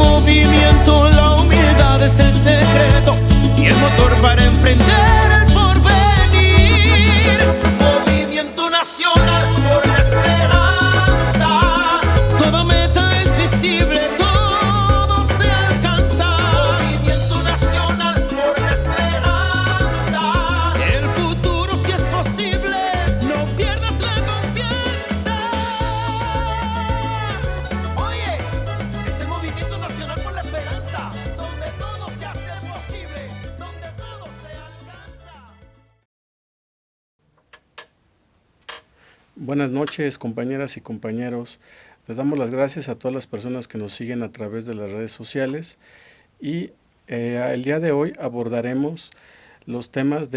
movimiento, la humildad es el secreto y el motor para emprender el porvenir. Movimiento nacional por la esperanza. Toda meta es visible, todo se alcanza. Movimiento nacional por la esperanza. El futuro si es posible, no pierdas la confianza. Oye, es el movimiento nacional por la esperanza, donde todo se hace posible, donde todo se alcanza. Buenas noches, compañeras y compañeros. Les damos las gracias a todas las personas que nos siguen a través de las redes sociales y el día de hoy abordaremos los temas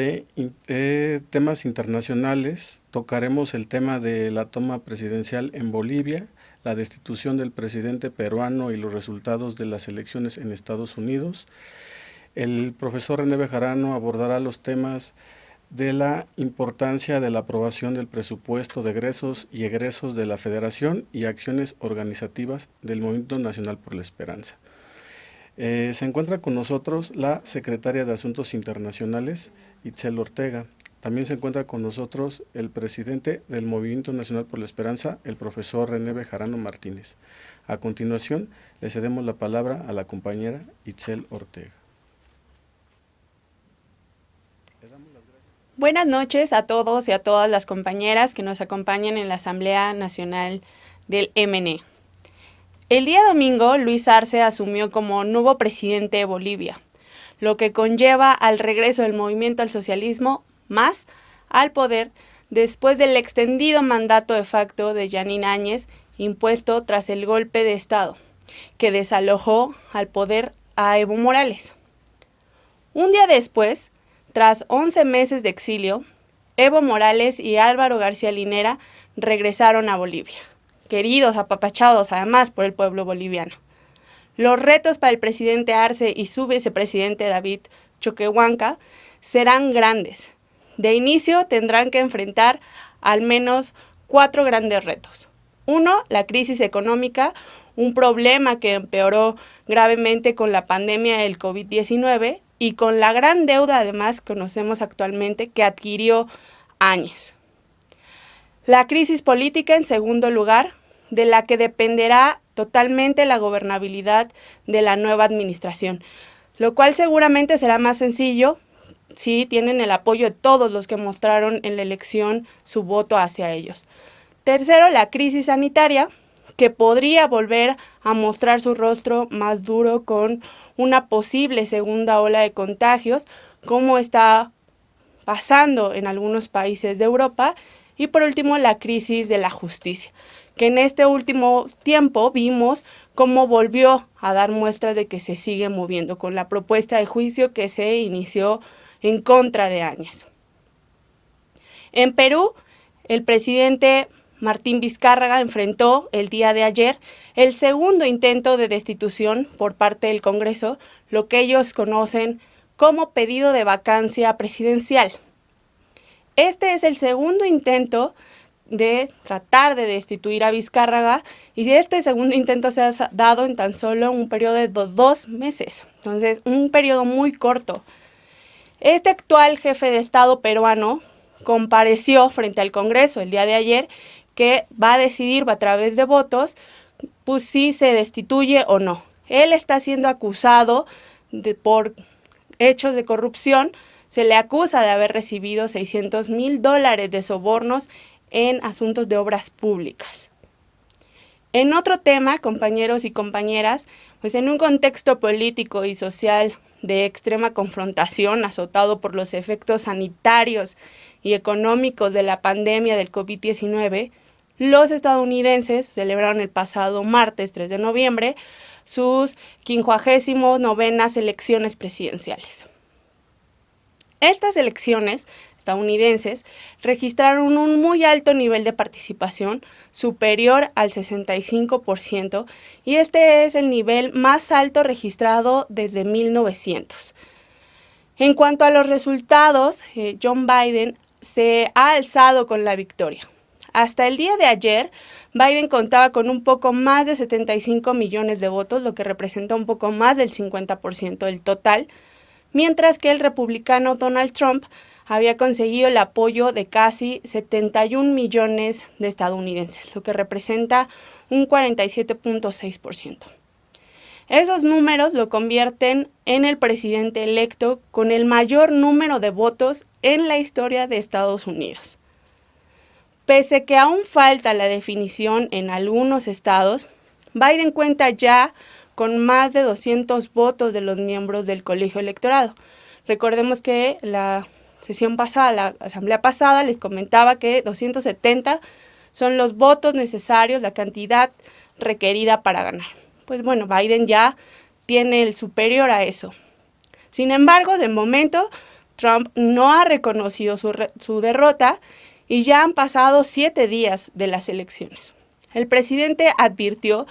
temas internacionales. Tocaremos el tema de la toma presidencial en Bolivia, la destitución del presidente peruano y los resultados de las elecciones en Estados Unidos. El profesor René Bejarano abordará los temas de la importancia de la aprobación del presupuesto de egresos y egresos de la Federación y acciones organizativas del Movimiento Nacional por la Esperanza. Se encuentra con nosotros la secretaria de Asuntos Internacionales, Itzel Ortega. También se encuentra con nosotros el presidente del Movimiento Nacional por la Esperanza, el profesor René Bejarano Martínez. A continuación, le cedemos la palabra a la compañera Itzel Ortega. Buenas noches a todos y a todas las compañeras que nos acompañan en la Asamblea Nacional del MN. El día domingo, Luis Arce asumió como nuevo presidente de Bolivia, lo que conlleva al regreso del movimiento al socialismo más al poder después del extendido mandato de facto de Jeanine Áñez impuesto tras el golpe de Estado, que desalojó al poder a Evo Morales. Un día después, tras 11 meses de exilio, Evo Morales y Álvaro García Linera regresaron a Bolivia, queridos, apapachados además por el pueblo boliviano. Los retos para el presidente Arce y su vicepresidente David Choquehuanca serán grandes. De inicio tendrán que enfrentar al menos 4 grandes retos. 1, la crisis económica, un problema que empeoró gravemente con la pandemia del COVID-19 y con la gran deuda además que conocemos actualmente que adquirió Áñez. La crisis política, en segundo lugar, de la que dependerá totalmente la gobernabilidad de la nueva administración, lo cual seguramente será más sencillo si tienen el apoyo de todos los que mostraron en la elección su voto hacia ellos. Tercero, la crisis sanitaria, que podría volver a mostrar su rostro más duro con una posible segunda ola de contagios, como está pasando en algunos países de Europa. Y por último, la crisis de la justicia, que en este último tiempo vimos cómo volvió a dar muestras de que se sigue moviendo con la propuesta de juicio que se inició en contra de Áñez. En Perú, el presidente Martín Vizcarra enfrentó el día de ayer el segundo intento de destitución por parte del Congreso, lo que ellos conocen como pedido de vacancia presidencial. Este es el segundo intento de tratar de destituir a Vizcarra y este segundo intento se ha dado en tan solo un periodo de 2 meses, entonces un periodo muy corto. Este actual jefe de Estado peruano compareció frente al Congreso el día de ayer que va a decidir a través de votos pues, si se destituye o no. Él está siendo acusado por hechos de corrupción. Se le acusa de haber recibido $600,000 de sobornos en asuntos de obras públicas. En otro tema, compañeros y compañeras, pues en un contexto político y social de extrema confrontación, azotado por los efectos sanitarios y económicos de la pandemia del COVID-19, los estadounidenses celebraron el pasado martes 3 de noviembre sus 59º elecciones presidenciales. Estas elecciones estadounidenses registraron un muy alto nivel de participación, superior al 65%, y este es el nivel más alto registrado desde 1900. En cuanto a los resultados, John Biden se ha alzado con la victoria. Hasta el día de ayer, Biden contaba con un poco más de 75 millones de votos, lo que representa un poco más del 50% del total, mientras que el republicano Donald Trump había conseguido el apoyo de casi 71 millones de estadounidenses, lo que representa un 47.6%. Esos números lo convierten en el presidente electo con el mayor número de votos en la historia de Estados Unidos. Pese que aún falta la definición en algunos estados, Biden cuenta ya con más de 200 votos de los miembros del colegio electoral. Recordemos que la sesión pasada, la asamblea pasada, les comentaba que 270 son los votos necesarios, la cantidad requerida para ganar. Pues bueno, Biden ya tiene el superior a eso. Sin embargo, de momento, Trump no ha reconocido su derrota y ya han pasado 7 días de las elecciones. El presidente advirtió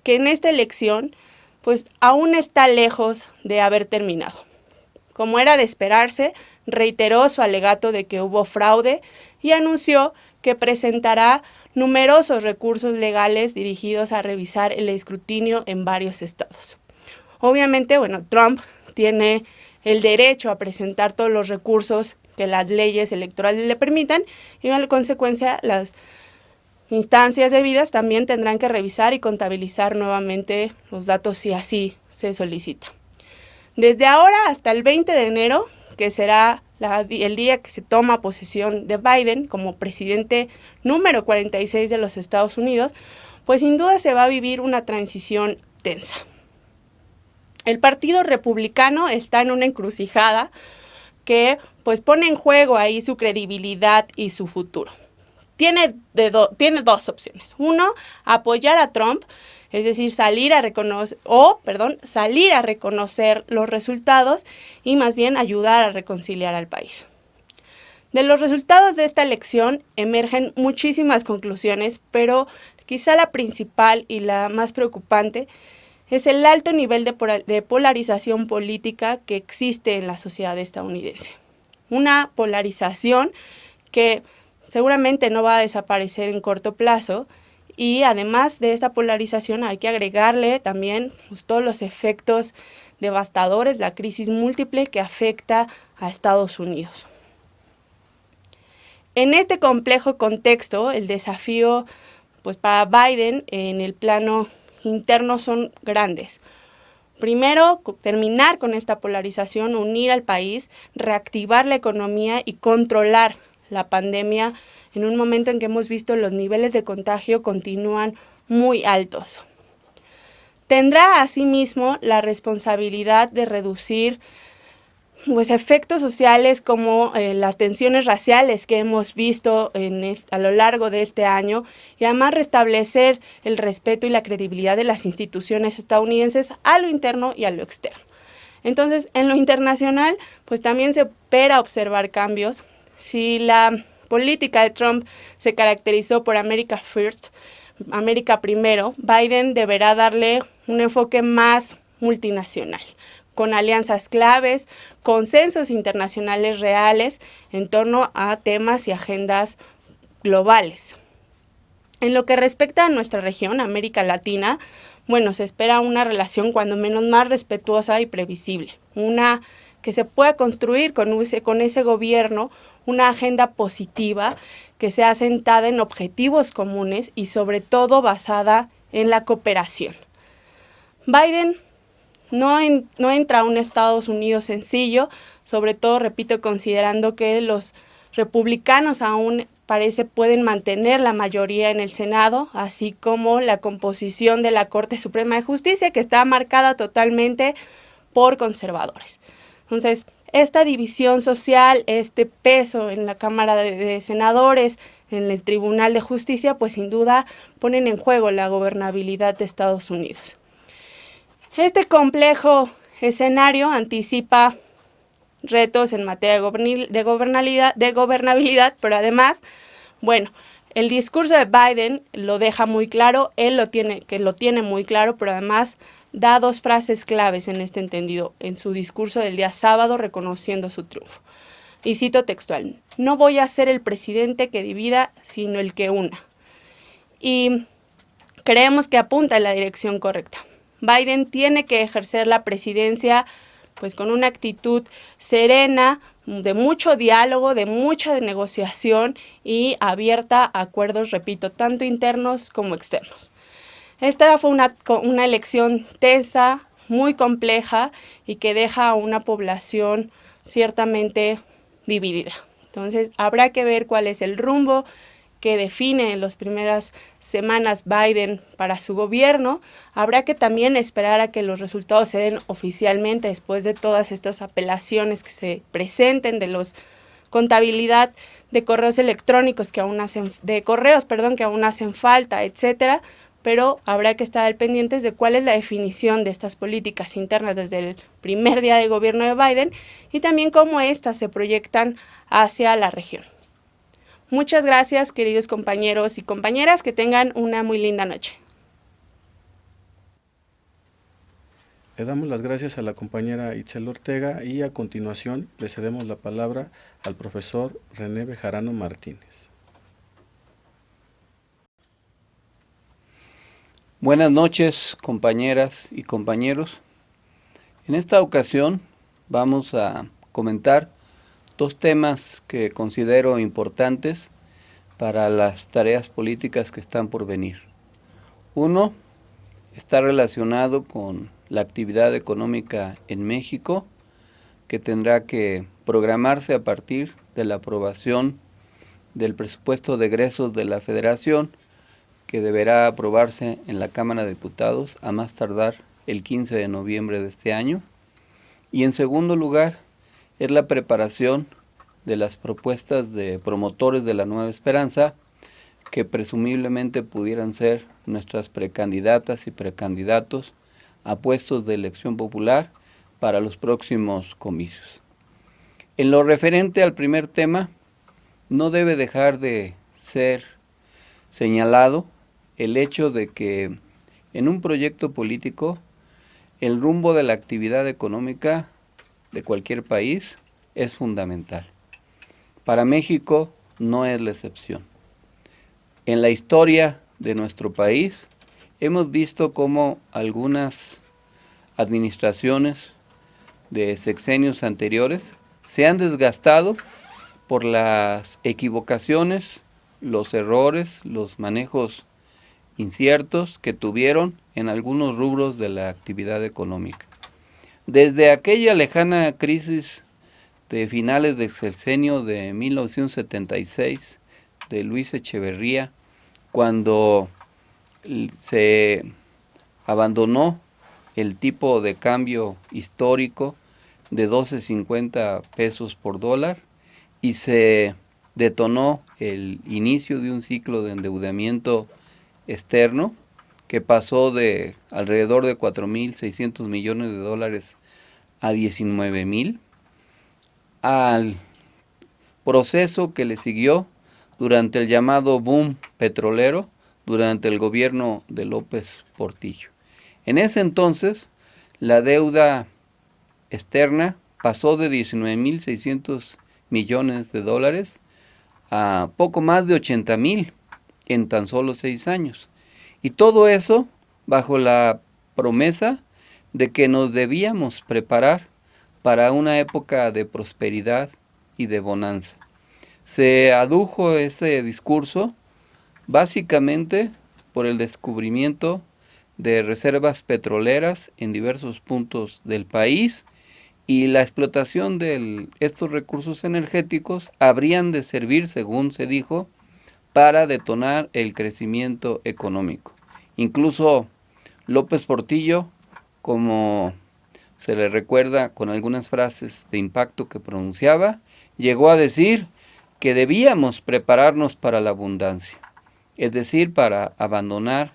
que en esta elección, pues aún está lejos de haber terminado. Como era de esperarse, reiteró su alegato de que hubo fraude y anunció que presentará numerosos recursos legales dirigidos a revisar el escrutinio en varios estados. Obviamente, Trump tiene el derecho a presentar todos los recursos que las leyes electorales le permitan y en consecuencia las instancias debidas también tendrán que revisar y contabilizar nuevamente los datos si así se solicita. Desde ahora hasta el 20 de enero, que será el día que se toma posesión de Biden como presidente número 46 de los Estados Unidos, pues sin duda se va a vivir una transición tensa. El Partido Republicano está en una encrucijada que pues pone en juego ahí su credibilidad y su futuro. Tiene dos opciones. Uno, apoyar a Trump, es decir, salir a reconocer los resultados y más bien ayudar a reconciliar al país. De los resultados de esta elección emergen muchísimas conclusiones, pero quizá la principal y la más preocupante es el alto nivel de polarización política que existe en la sociedad estadounidense. Una polarización que seguramente no va a desaparecer en corto plazo y además de esta polarización hay que agregarle también todos los efectos devastadores, la crisis múltiple que afecta a Estados Unidos. En este complejo contexto, el desafío para Biden en el plano interno son grandes. Primero, terminar con esta polarización, unir al país, reactivar la economía y controlar la pandemia en un momento en que hemos visto los niveles de contagio continúan muy altos. Tendrá asimismo la responsabilidad de reducir efectos sociales como las tensiones raciales que hemos visto a lo largo de este año y además restablecer el respeto y la credibilidad de las instituciones estadounidenses a lo interno y a lo externo. Entonces, en lo internacional, pues también se espera observar cambios. Si la política de Trump se caracterizó por America First, América primero, Biden deberá darle un enfoque más multinacional, con alianzas claves, consensos internacionales reales en torno a temas y agendas globales. En lo que respecta a nuestra región, América Latina, se espera una relación cuando menos más respetuosa y previsible, una que se pueda construir con ese gobierno, una agenda positiva que sea asentada en objetivos comunes y sobre todo basada en la cooperación. Biden no entra a un Estados Unidos sencillo, sobre todo, repito, considerando que los republicanos aún pueden mantener la mayoría en el Senado, así como la composición de la Corte Suprema de Justicia, que está marcada totalmente por conservadores. Entonces, esta división social, este peso en la Cámara de Senadores, en el Tribunal de Justicia, pues sin duda ponen en juego la gobernabilidad de Estados Unidos. Este complejo escenario anticipa retos en materia de gobernabilidad, pero además, el discurso de Biden lo deja muy claro, él lo tiene muy claro, pero además da dos frases claves en este entendido, en su discurso del día sábado reconociendo su triunfo. y cito textual: "No voy a ser el presidente que divida, sino el que una". Y creemos que apunta en la dirección correcta. Biden tiene que ejercer la presidencia pues con una actitud serena, de mucho diálogo, de mucha negociación y abierta a acuerdos, repito, tanto internos como externos. Esta fue una elección tensa, muy compleja y que deja a una población ciertamente dividida. Entonces, habrá que ver cuál es el rumbo que define en las primeras semanas Biden para su gobierno. Habrá que también esperar a que los resultados se den oficialmente después de todas estas apelaciones que se presenten de los contabilidad de correos electrónicos que aún hacen, de correos, perdón, que aún hacen falta, etcétera. Pero habrá que estar al pendientes de cuál es la definición de estas políticas internas desde el primer día de gobierno de Biden y también cómo éstas se proyectan hacia la región. Muchas gracias, queridos compañeros y compañeras, que tengan una muy linda noche. Le damos las gracias a la compañera Itzel Ortega y a continuación le cedemos la palabra al profesor René Bejarano Martínez. Buenas noches, compañeras y compañeros. En esta ocasión vamos a comentar dos temas que considero importantes para las tareas políticas que están por venir. Uno está relacionado con la actividad económica en México, que tendrá que programarse a partir de la aprobación del presupuesto de egresos de la Federación, que deberá aprobarse en la Cámara de Diputados a más tardar el 15 de noviembre de este año. Y en segundo lugar, es la preparación de las propuestas de promotores de la Nueva Esperanza, que presumiblemente pudieran ser nuestras precandidatas y precandidatos a puestos de elección popular para los próximos comicios. En lo referente al primer tema, no debe dejar de ser señalado el hecho de que en un proyecto político el rumbo de la actividad económica de cualquier país es fundamental. Para México no es la excepción. En la historia de nuestro país hemos visto cómo algunas administraciones de sexenios anteriores se han desgastado por las equivocaciones, los errores, los manejos inciertos que tuvieron en algunos rubros de la actividad económica. Desde aquella lejana crisis de finales del sexenio de 1976 de Luis Echeverría, cuando se abandonó el tipo de cambio histórico de 12.50 pesos por dólar y se detonó el inicio de un ciclo de endeudamiento externo que pasó de alrededor de 4.600 millones de dólares a 19.000, al proceso que le siguió durante el llamado boom petrolero durante el gobierno de López Portillo. En ese entonces, la deuda externa pasó de 19.600 millones de dólares a poco más de 80.000 en tan solo 6 años. Y todo eso bajo la promesa de que nos debíamos preparar para una época de prosperidad y de bonanza. Se adujo ese discurso básicamente por el descubrimiento de reservas petroleras en diversos puntos del país y la explotación de estos recursos energéticos habrían de servir, según se dijo, para detonar el crecimiento económico. Incluso López Portillo, como se le recuerda con algunas frases de impacto que pronunciaba, llegó a decir que debíamos prepararnos para la abundancia, es decir, para abandonar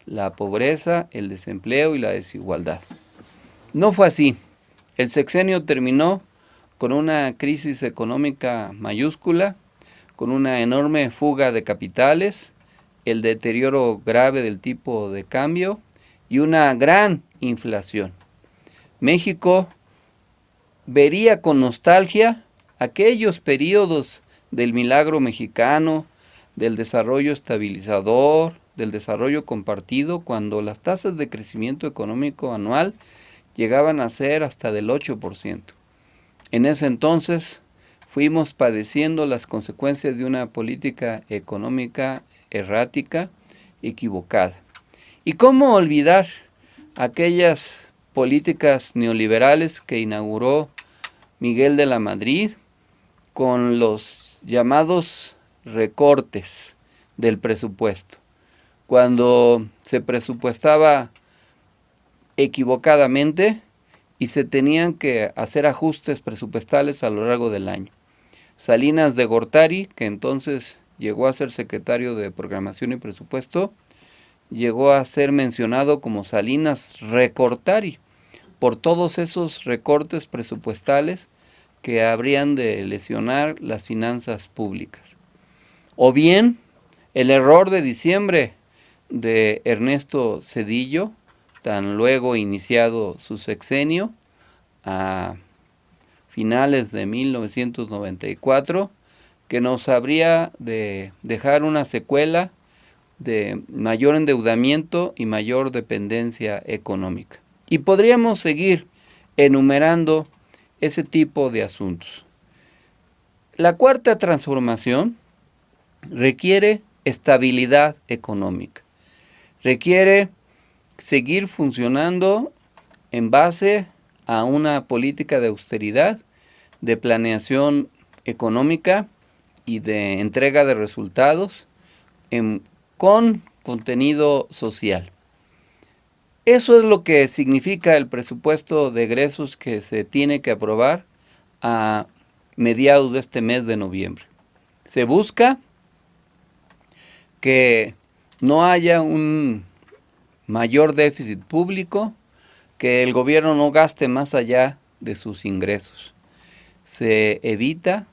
la pobreza, el desempleo y la desigualdad. No fue así. El sexenio terminó con una crisis económica mayúscula, con una enorme fuga de capitales, el deterioro grave del tipo de cambio y una gran inflación. México vería con nostalgia aquellos periodos del milagro mexicano, del desarrollo estabilizador, del desarrollo compartido, cuando las tasas de crecimiento económico anual llegaban a ser hasta del 8%. En ese entonces fuimos padeciendo las consecuencias de una política económica errática, equivocada. ¿Y cómo olvidar aquellas políticas neoliberales que inauguró Miguel de la Madrid con los llamados recortes del presupuesto? Cuando se presupuestaba equivocadamente y se tenían que hacer ajustes presupuestales a lo largo del año. Salinas de Gortari, que entonces llegó a ser secretario de Programación y Presupuesto, llegó a ser mencionado como Salinas Recortari por todos esos recortes presupuestales que habrían de lesionar las finanzas públicas. O bien el error de diciembre de Ernesto Zedillo, tan luego iniciado su sexenio, a finales de 1994, que nos habría de dejar una secuela de mayor endeudamiento y mayor dependencia económica. Y podríamos seguir enumerando ese tipo de asuntos. La cuarta transformación requiere estabilidad económica. Requiere seguir funcionando en base a una política de austeridad, de planeación económica y de entrega de resultados con contenido social. Eso es lo que significa el presupuesto de egresos que se tiene que aprobar a mediados de este mes de noviembre. Se busca que no haya un mayor déficit público, que el gobierno no gaste más allá de sus ingresos. Se evita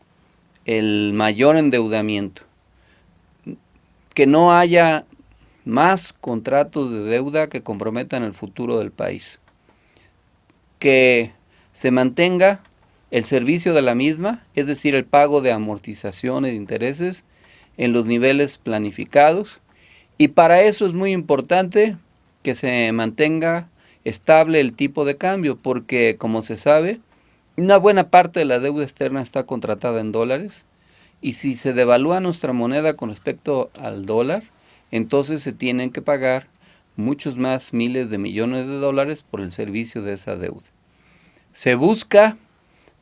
el mayor endeudamiento, que no haya más contratos de deuda que comprometan el futuro del país, que se mantenga el servicio de la misma, es decir, el pago de amortizaciones e intereses en los niveles planificados, y para eso es muy importante que se mantenga estable el tipo de cambio, porque como se sabe, una buena parte de la deuda externa está contratada en dólares, y si se devalúa nuestra moneda con respecto al dólar, entonces se tienen que pagar muchos más miles de millones de dólares por el servicio de esa deuda. Se busca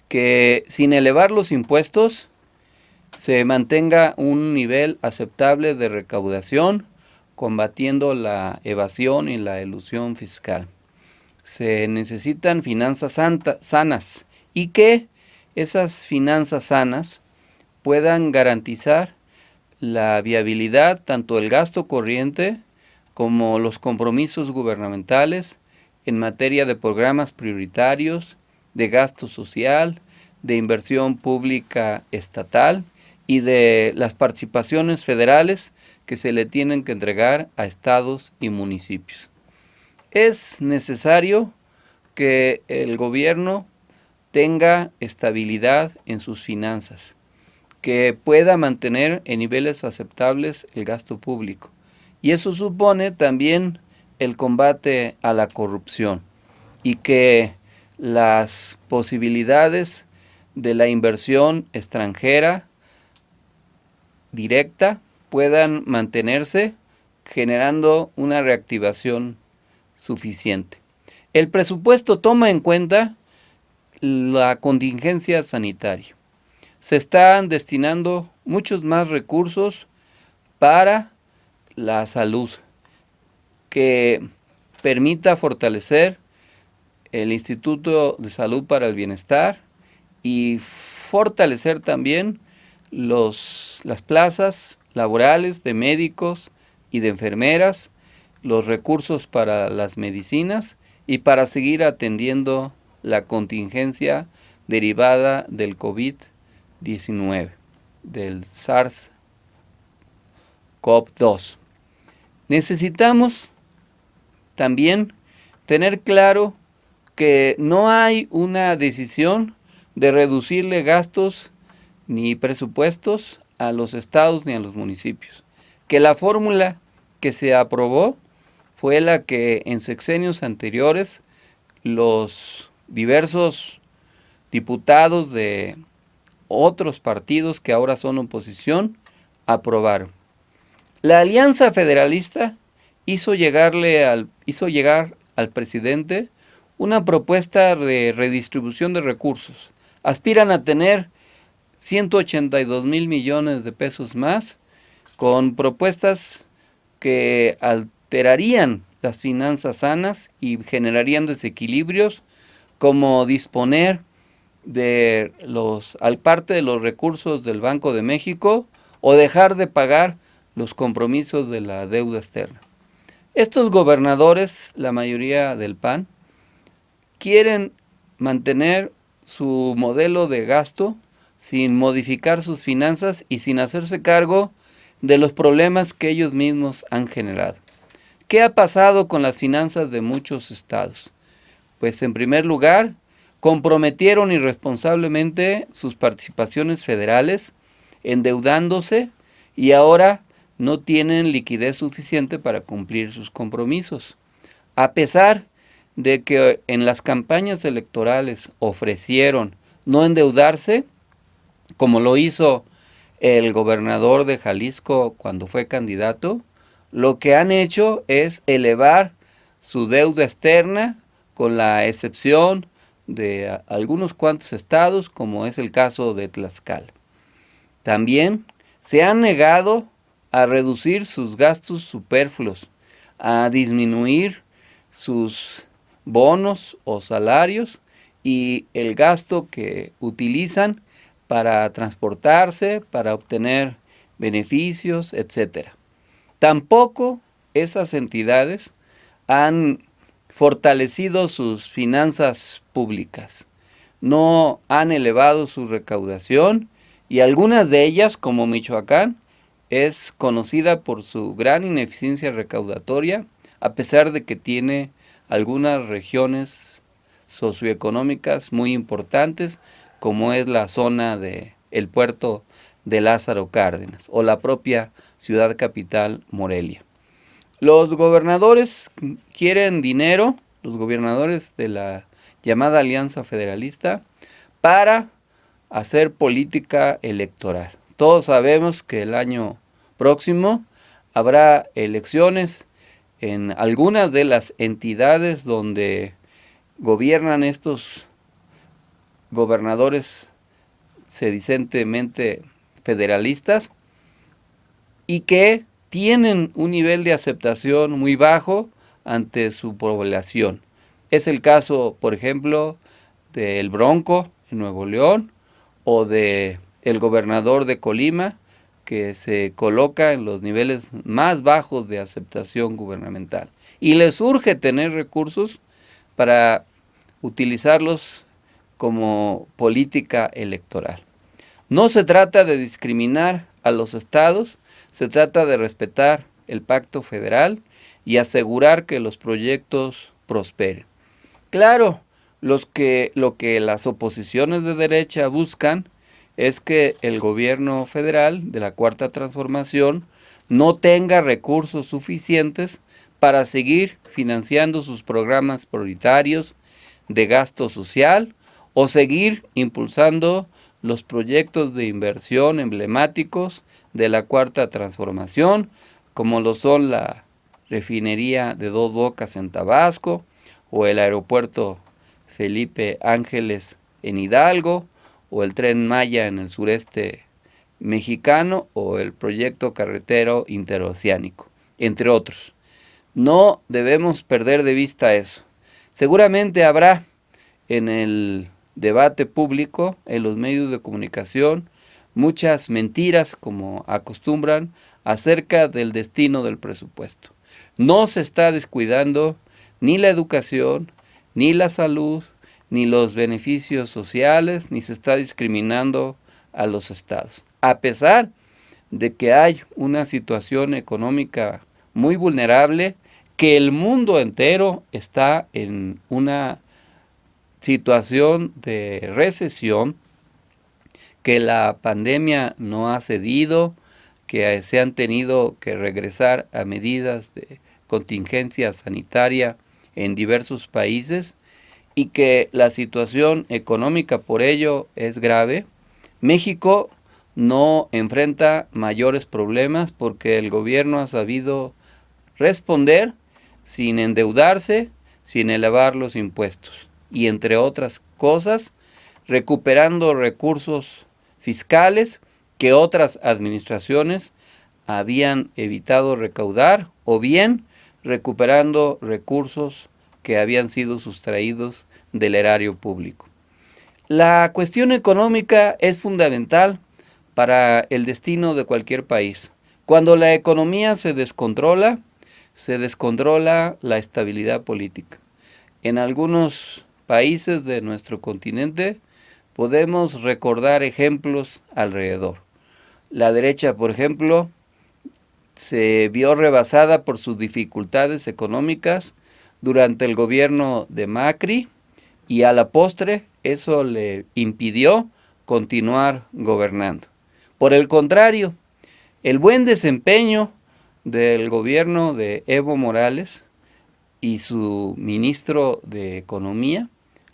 que sin elevar los impuestos se mantenga un nivel aceptable de recaudación, combatiendo la evasión y la elusión fiscal. Se necesitan finanzas sanas y que esas finanzas sanas puedan garantizar la viabilidad tanto del gasto corriente como los compromisos gubernamentales en materia de programas prioritarios, de gasto social, de inversión pública estatal y de las participaciones federales que se le tienen que entregar a estados y municipios. Es necesario que el gobierno tenga estabilidad en sus finanzas, que pueda mantener en niveles aceptables el gasto público. Y eso supone también el combate a la corrupción y que las posibilidades de la inversión extranjera directa puedan mantenerse, generando una reactivación suficiente. El presupuesto toma en cuenta la contingencia sanitaria. Se están destinando muchos más recursos para la salud, que permita fortalecer el Instituto de Salud para el Bienestar y fortalecer también las plazas laborales de médicos y de enfermeras, los recursos para las medicinas y para seguir atendiendo la contingencia derivada del COVID-19, del SARS-CoV-2. Necesitamos también tener claro que no hay una decisión de reducirle gastos ni presupuestos a los estados ni a los municipios. Que la fórmula que se aprobó fue la que en sexenios anteriores los diversos diputados de otros partidos que ahora son oposición aprobaron. La Alianza Federalista hizo llegar al presidente una propuesta de redistribución de recursos. Aspiran a tener 182 mil millones de pesos más, con propuestas que alterarían las finanzas sanas y generarían desequilibrios, como disponer de parte de los recursos del Banco de México o dejar de pagar los compromisos de la deuda externa. Estos gobernadores, la mayoría del PAN, quieren mantener su modelo de gasto sin modificar sus finanzas y sin hacerse cargo de los problemas que ellos mismos han generado. ¿Qué ha pasado con las finanzas de muchos estados? Pues en primer lugar, comprometieron irresponsablemente sus participaciones federales, endeudándose, y ahora no tienen liquidez suficiente para cumplir sus compromisos. A pesar de que en las campañas electorales ofrecieron no endeudarse, como lo hizo el gobernador de Jalisco cuando fue candidato, lo que han hecho es elevar su deuda externa, con la excepción de algunos cuantos estados, como es el caso de Tlaxcala. También se han negado a reducir sus gastos superfluos, a disminuir sus bonos o salarios y el gasto que utilizan para transportarse, para obtener beneficios, etc. Tampoco esas entidades han fortalecido sus finanzas públicas, no han elevado su recaudación, y algunas de ellas, como Michoacán, es conocida por su gran ineficiencia recaudatoria, a pesar de que tiene algunas regiones socioeconómicas muy importantes, como es la zona del puerto de Lázaro Cárdenas o la propia ciudad capital Morelia. Los gobernadores quieren dinero, los gobernadores de la llamada Alianza Federalista, para hacer política electoral. Todos sabemos que el año próximo habrá elecciones en algunas de las entidades donde gobiernan estos gobernadores sedicentemente federalistas y que tienen un nivel de aceptación muy bajo ante su población. Es el caso, por ejemplo, del Bronco en Nuevo León o de el gobernador de Colima, que se coloca en los niveles más bajos de aceptación gubernamental. Y les urge tener recursos para utilizarlos como política electoral. No se trata de discriminar a los estados, se trata de respetar el pacto federal y asegurar que los proyectos prosperen. Claro, lo que las oposiciones de derecha buscan es que el gobierno federal de la Cuarta Transformación no tenga recursos suficientes para seguir financiando sus programas prioritarios de gasto social o seguir impulsando los proyectos de inversión emblemáticos de la Cuarta Transformación, como lo son la refinería de Dos Bocas en Tabasco, o el aeropuerto Felipe Ángeles en Hidalgo, o el Tren Maya en el sureste mexicano, o el proyecto carretero interoceánico, entre otros. No debemos perder de vista eso. Seguramente habrá en el debate público, en los medios de comunicación, muchas mentiras, como acostumbran, acerca del destino del presupuesto. No se está descuidando ni la educación, ni la salud, ni los beneficios sociales, ni se está discriminando a los estados. A pesar de que hay una situación económica muy vulnerable, que el mundo entero está en una situación de recesión, que la pandemia no ha cedido, que se han tenido que regresar a medidas de contingencia sanitaria en diversos países y que la situación económica por ello es grave. México no enfrenta mayores problemas porque el gobierno ha sabido responder sin endeudarse, sin elevar los impuestos y, entre otras cosas, recuperando recursos fiscales que otras administraciones habían evitado recaudar, o bien recuperando recursos que habían sido sustraídos del erario público. La cuestión económica es fundamental para el destino de cualquier país. Cuando la economía se descontrola la estabilidad política. En algunos países de nuestro continente podemos recordar ejemplos alrededor. La derecha, por ejemplo, se vio rebasada por sus dificultades económicas durante el gobierno de Macri y a la postre eso le impidió continuar gobernando. Por el contrario, el buen desempeño del gobierno de Evo Morales y su ministro de Economía,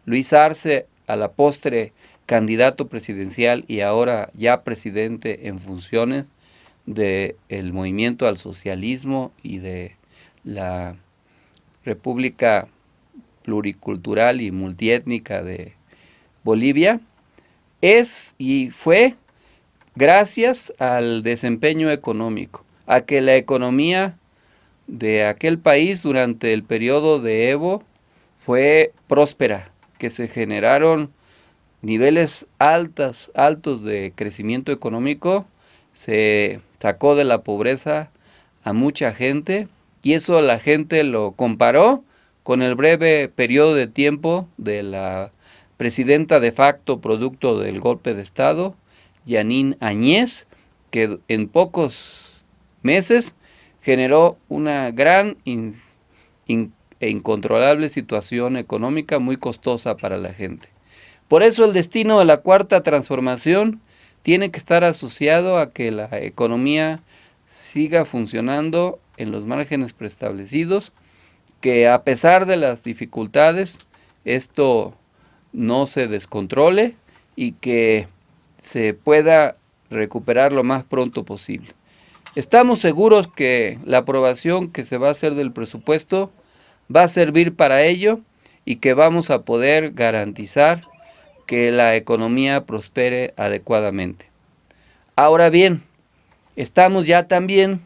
Luis Arce, a la postre candidato presidencial y ahora ya presidente en funciones del movimiento al socialismo y de la República Pluricultural y Multiétnica de Bolivia, es y fue gracias al desempeño económico, a que la economía de aquel país durante el periodo de Evo fue próspera, que se generaron niveles altos de crecimiento económico, se sacó de la pobreza a mucha gente y eso la gente lo comparó con el breve periodo de tiempo de la presidenta de facto producto del golpe de Estado, Yanine Áñez, que en pocos meses generó una gran e incontrolable situación económica muy costosa para la gente. Por eso el destino de la cuarta transformación tiene que estar asociado a que la economía siga funcionando en los márgenes preestablecidos, que a pesar de las dificultades esto no se descontrole y que se pueda recuperar lo más pronto posible. Estamos seguros que la aprobación que se va a hacer del presupuesto va a servir para ello y que vamos a poder garantizar que la economía prospere adecuadamente. Ahora bien, estamos ya también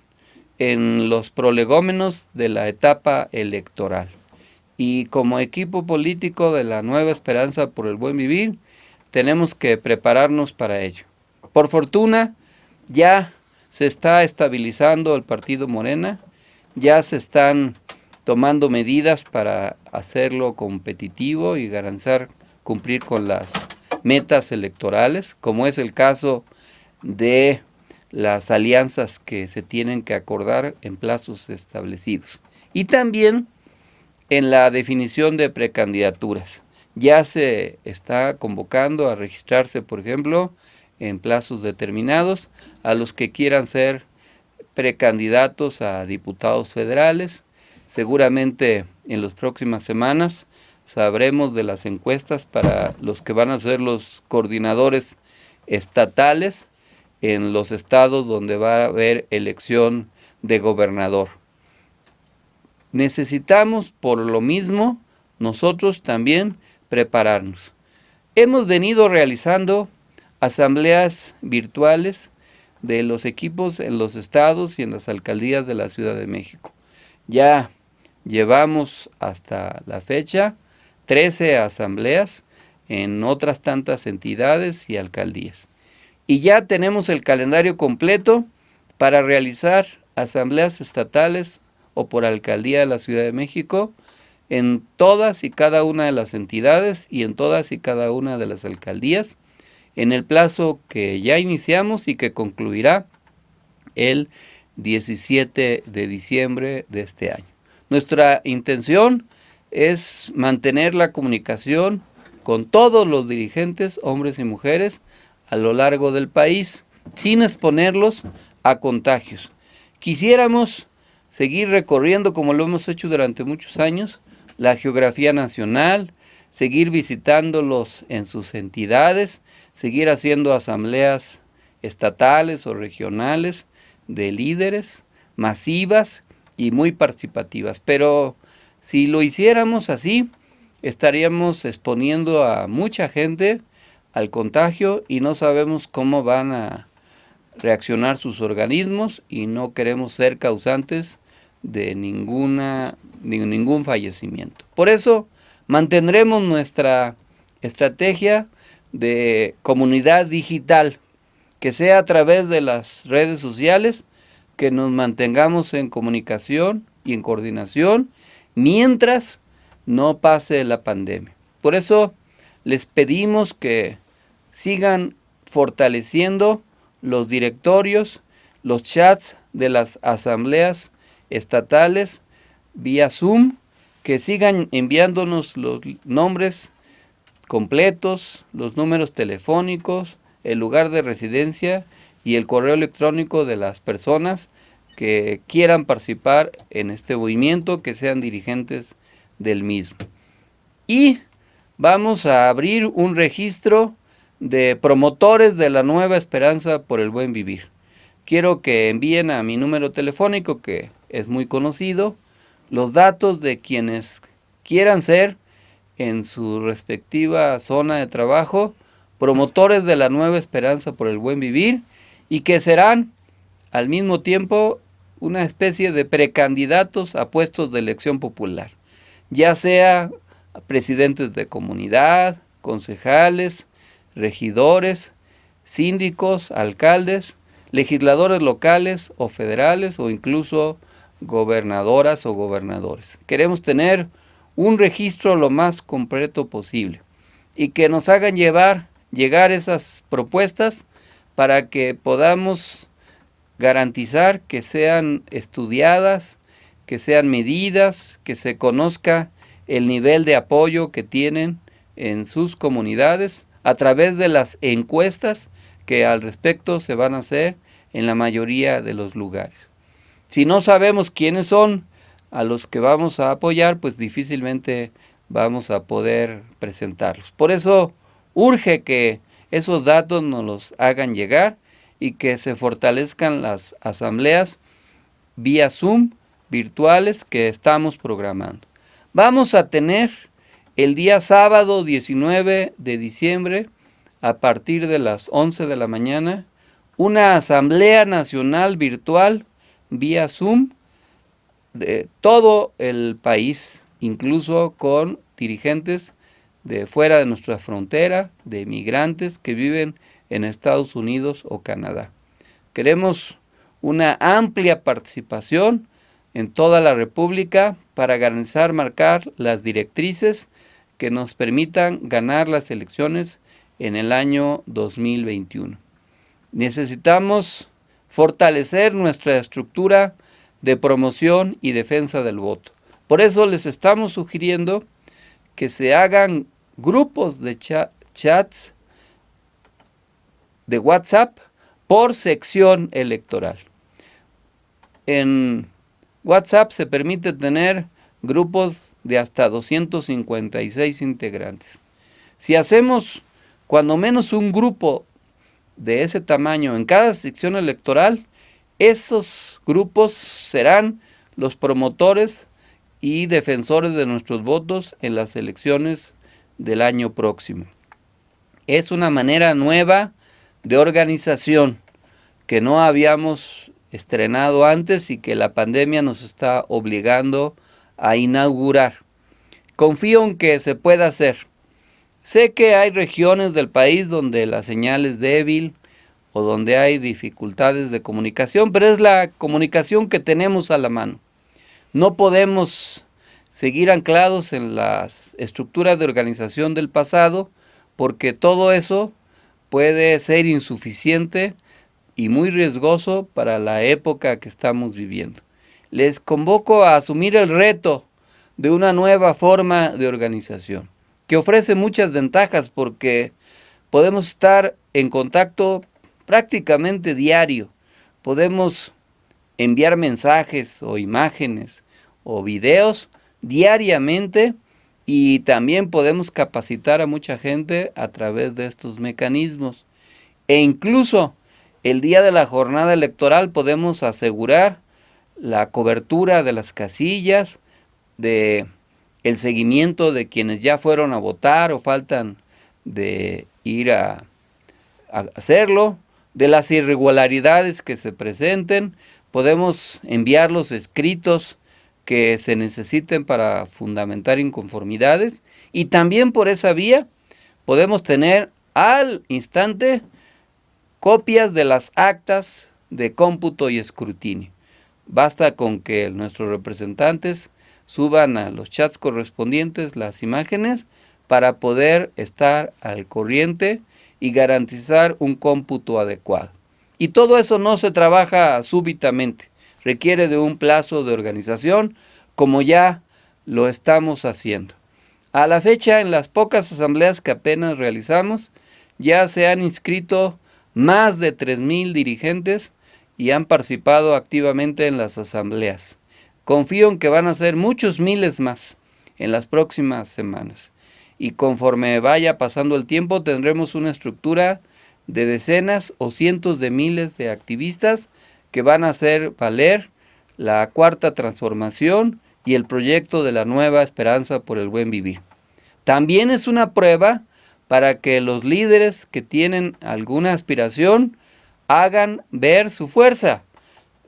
en los prolegómenos de la etapa electoral y como equipo político de la Nueva Esperanza por el Buen Vivir tenemos que prepararnos para ello. Por fortuna ya se está estabilizando el partido Morena, ya se están tomando medidas para hacerlo competitivo y garantizar cumplir con las metas electorales, como es el caso de las alianzas que se tienen que acordar en plazos establecidos. Y también en la definición de precandidaturas. Ya se está convocando a registrarse, por ejemplo, en plazos determinados, a los que quieran ser precandidatos a diputados federales. Seguramente en las próximas semanas sabremos de las encuestas para los que van a ser los coordinadores estatales en los estados donde va a haber elección de gobernador. Necesitamos, por lo mismo, nosotros también prepararnos. Hemos venido realizando asambleas virtuales de los equipos en los estados y en las alcaldías de la Ciudad de México. Ya llevamos hasta la fecha 13 asambleas en otras tantas entidades y alcaldías. Y ya tenemos el calendario completo para realizar asambleas estatales o por alcaldía de la Ciudad de México en todas y cada una de las entidades y en todas y cada una de las alcaldías en el plazo que ya iniciamos y que concluirá el 17 de diciembre de este año. Nuestra intención es mantener la comunicación con todos los dirigentes, hombres y mujeres, a lo largo del país sin exponerlos a contagios. Quisiéramos seguir recorriendo, como lo hemos hecho durante muchos años, la geografía nacional, seguir visitándolos en sus entidades, seguir haciendo asambleas estatales o regionales de líderes, masivas y muy participativas. Pero si lo hiciéramos así, estaríamos exponiendo a mucha gente al contagio y no sabemos cómo van a reaccionar sus organismos y no queremos ser causantes de ningún fallecimiento. Por eso mantendremos nuestra estrategia de comunidad digital, que sea a través de las redes sociales, que nos mantengamos en comunicación y en coordinación mientras no pase la pandemia. Por eso les pedimos que sigan fortaleciendo los directorios, los chats de las asambleas estatales vía Zoom, que sigan enviándonos los nombres completos, los números telefónicos, el lugar de residencia y el correo electrónico de las personas que quieran participar en este movimiento, que sean dirigentes del mismo. Y vamos a abrir un registro de promotores de la Nueva Esperanza por el Buen Vivir. Quiero que envíen a mi número telefónico, que es muy conocido, los datos de quienes quieran ser en su respectiva zona de trabajo promotores de la Nueva Esperanza por el Buen Vivir, y que serán al mismo tiempo una especie de precandidatos a puestos de elección popular, ya sea presidentes de comunidad, concejales, regidores, síndicos, alcaldes, legisladores locales o federales o incluso gobernadoras o gobernadores. Queremos tener un registro lo más completo posible y que nos hagan llegar esas propuestas para que podamos garantizar que sean estudiadas, que sean medidas, que se conozca el nivel de apoyo que tienen en sus comunidades a través de las encuestas que al respecto se van a hacer en la mayoría de los lugares. Si no sabemos quiénes son a los que vamos a apoyar, pues difícilmente vamos a poder presentarlos. Por eso urge que esos datos nos los hagan llegar y que se fortalezcan las asambleas vía Zoom virtuales que estamos programando. Vamos a tener el día sábado 19 de diciembre a partir de las 11 de la mañana una asamblea nacional virtual vía Zoom de todo el país, incluso con dirigentes de fuera de nuestra frontera, de migrantes que viven en Estados Unidos o Canadá. Queremos una amplia participación en toda la República para garantizar, marcar las directrices que nos permitan ganar las elecciones en el año 2021. Necesitamos fortalecer nuestra estructura de promoción y defensa del voto. Por eso les estamos sugiriendo que se hagan grupos de chats de WhatsApp por sección electoral. En WhatsApp se permite tener grupos de hasta 256 integrantes. Si hacemos cuando menos un grupo de ese tamaño en cada sección electoral, esos grupos serán los promotores y defensores de nuestros votos en las elecciones del año próximo. Es una manera nueva de organización que no habíamos estrenado antes y que la pandemia nos está obligando a inaugurar. Confío en que se pueda hacer. Sé que hay regiones del país donde la señal es débil o donde hay dificultades de comunicación, pero es la comunicación que tenemos a la mano. No podemos seguir anclados en las estructuras de organización del pasado, porque todo eso puede ser insuficiente y muy riesgoso para la época que estamos viviendo. Les convoco a asumir el reto de una nueva forma de organización, que ofrece muchas ventajas porque podemos estar en contacto prácticamente diario. Podemos enviar mensajes o imágenes o videos diariamente y también podemos capacitar a mucha gente a través de estos mecanismos. E incluso el día de la jornada electoral podemos asegurar la cobertura de las casillas, de el seguimiento de quienes ya fueron a votar o faltan de ir a hacerlo, de las irregularidades que se presenten. Podemos enviar los escritos que se necesiten para fundamentar inconformidades y también por esa vía podemos tener al instante copias de las actas de cómputo y escrutinio. Basta con que nuestros representantes suban a los chats correspondientes las imágenes para poder estar al corriente y garantizar un cómputo adecuado. Y todo eso no se trabaja súbitamente, requiere de un plazo de organización, como ya lo estamos haciendo. A la fecha, en las pocas asambleas que apenas realizamos, ya se han inscrito más de 3,000 dirigentes y han participado activamente en las asambleas. Confío en que van a ser muchos miles más en las próximas semanas. Y conforme vaya pasando el tiempo, tendremos una estructura de decenas o cientos de miles de activistas que van a hacer valer la cuarta transformación y el proyecto de la nueva esperanza por el buen vivir. También es una prueba para que los líderes que tienen alguna aspiración hagan ver su fuerza,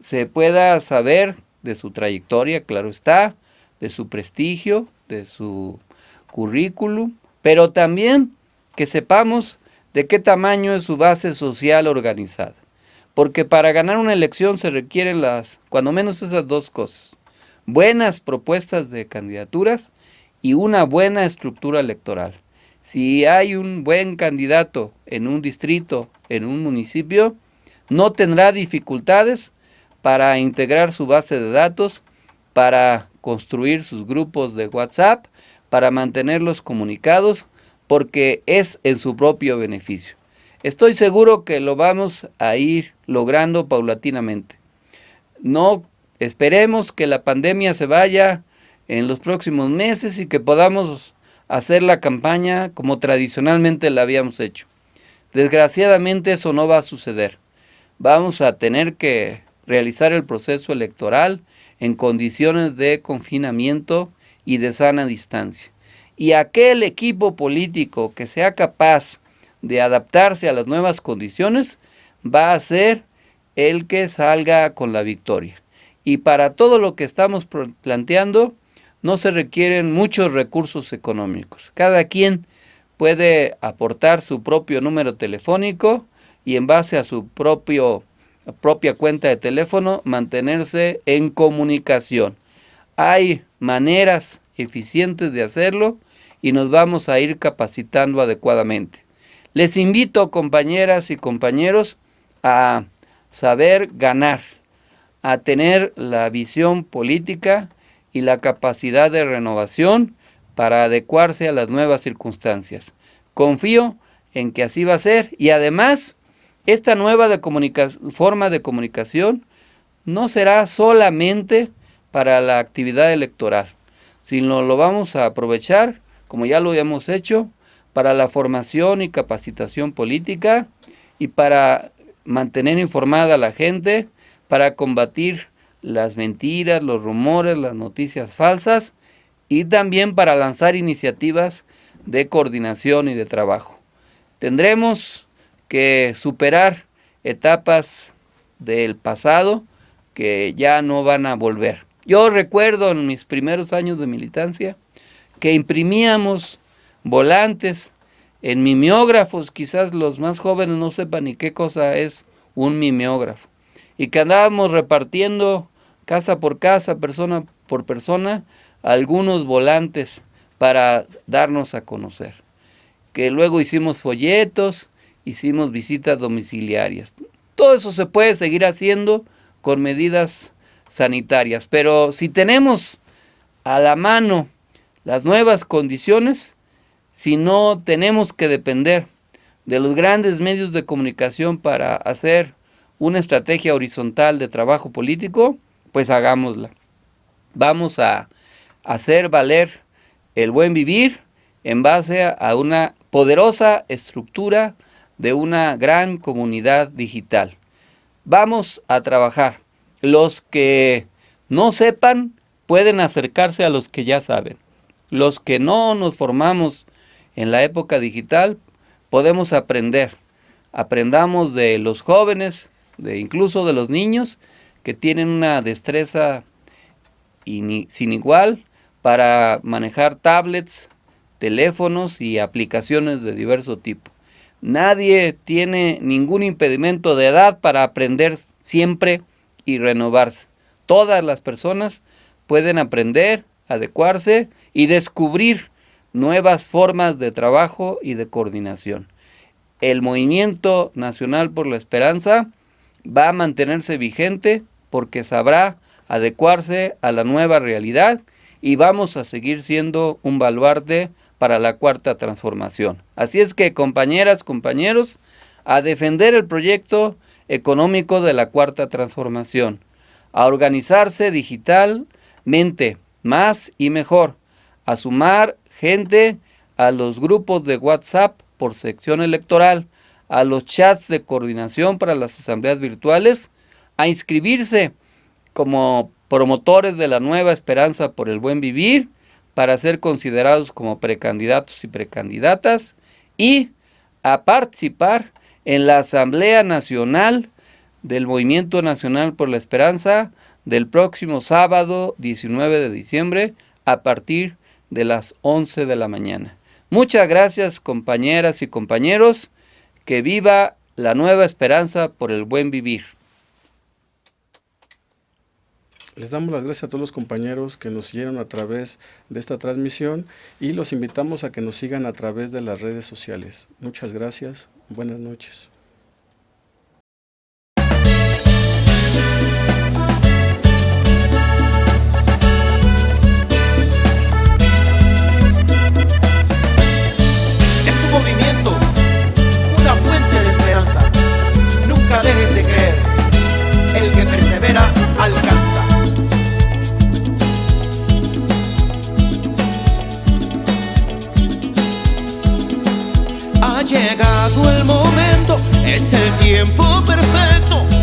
se pueda saber de su trayectoria, claro está, de su prestigio, de su currículum, pero también que sepamos de qué tamaño es su base social organizada. Porque para ganar una elección se requieren cuando menos esas dos cosas: buenas propuestas de candidaturas y una buena estructura electoral. Si hay un buen candidato en un distrito, en un municipio, no tendrá dificultades para integrar su base de datos, para construir sus grupos de WhatsApp, para mantenerlos comunicados, porque es en su propio beneficio. Estoy seguro que lo vamos a ir logrando paulatinamente. No esperemos que la pandemia se vaya en los próximos meses y que podamos hacer la campaña como tradicionalmente la habíamos hecho. Desgraciadamente eso no va a suceder. Vamos a tener que realizar el proceso electoral en condiciones de confinamiento y de sana distancia. Y aquel equipo político que sea capaz de adaptarse a las nuevas condiciones va a ser el que salga con la victoria. Y para todo lo que estamos planteando no se requieren muchos recursos económicos. Cada quien puede aportar su propio número telefónico y en base a su propia cuenta de teléfono mantenerse en comunicación. Hay maneras eficientes de hacerlo y nos vamos a ir capacitando adecuadamente. Les invito, compañeras y compañeros, a saber ganar, a tener la visión política y la capacidad de renovación para adecuarse a las nuevas circunstancias. Confío en que así va a ser y además esta nueva forma de comunicación no será solamente para la actividad electoral, sino lo vamos a aprovechar, como ya lo hemos hecho, para la formación y capacitación política y para mantener informada a la gente, para combatir las mentiras, los rumores, las noticias falsas y también para lanzar iniciativas de coordinación y de trabajo. Tendremos que superar etapas del pasado que ya no van a volver. Yo recuerdo en mis primeros años de militancia que imprimíamos volantes en mimeógrafos, quizás los más jóvenes no sepan ni qué cosa es un mimeógrafo, y que andábamos repartiendo casa por casa, persona por persona, algunos volantes para darnos a conocer. Que luego hicimos folletos, hicimos visitas domiciliarias. Todo eso se puede seguir haciendo con medidas sanitarias, pero si tenemos a la mano las nuevas condiciones, si no tenemos que depender de los grandes medios de comunicación para hacer una estrategia horizontal de trabajo político, pues hagámosla. Vamos a hacer valer el buen vivir en base a una poderosa estructura de una gran comunidad digital. Vamos a trabajar. Los que no sepan pueden acercarse a los que ya saben. Los que no nos formamos en la época digital podemos aprender. Aprendamos de los jóvenes, incluso de los niños, que tienen una destreza sin igual para manejar tablets, teléfonos y aplicaciones de diverso tipo. Nadie tiene ningún impedimento de edad para aprender siempre y renovarse. Todas las personas pueden aprender, adecuarse y descubrir nuevas formas de trabajo y de coordinación. El Movimiento Nacional por la Esperanza va a mantenerse vigente porque sabrá adecuarse a la nueva realidad y vamos a seguir siendo un baluarte para la Cuarta Transformación. Así es que, compañeras, compañeros, a defender el proyecto económico de la Cuarta Transformación, a organizarse digitalmente más y mejor, a sumar gente a los grupos de WhatsApp por sección electoral, a los chats de coordinación para las asambleas virtuales, a inscribirse como promotores de la nueva esperanza por el buen vivir, para ser considerados como precandidatos y precandidatas, y a participar en la Asamblea Nacional del Movimiento Nacional por la Esperanza del próximo sábado 19 de diciembre a partir de las 11 de la mañana. Muchas gracias, compañeras y compañeros. Que viva la nueva esperanza por el buen vivir. Les damos las gracias a todos los compañeros que nos siguieron a través de esta transmisión y los invitamos a que nos sigan a través de las redes sociales. Muchas gracias. Buenas noches. Es un movimiento, una fuente de esperanza. Nunca dejes de creer. El que persevera alcanza. Ha llegado el momento, es el tiempo perfecto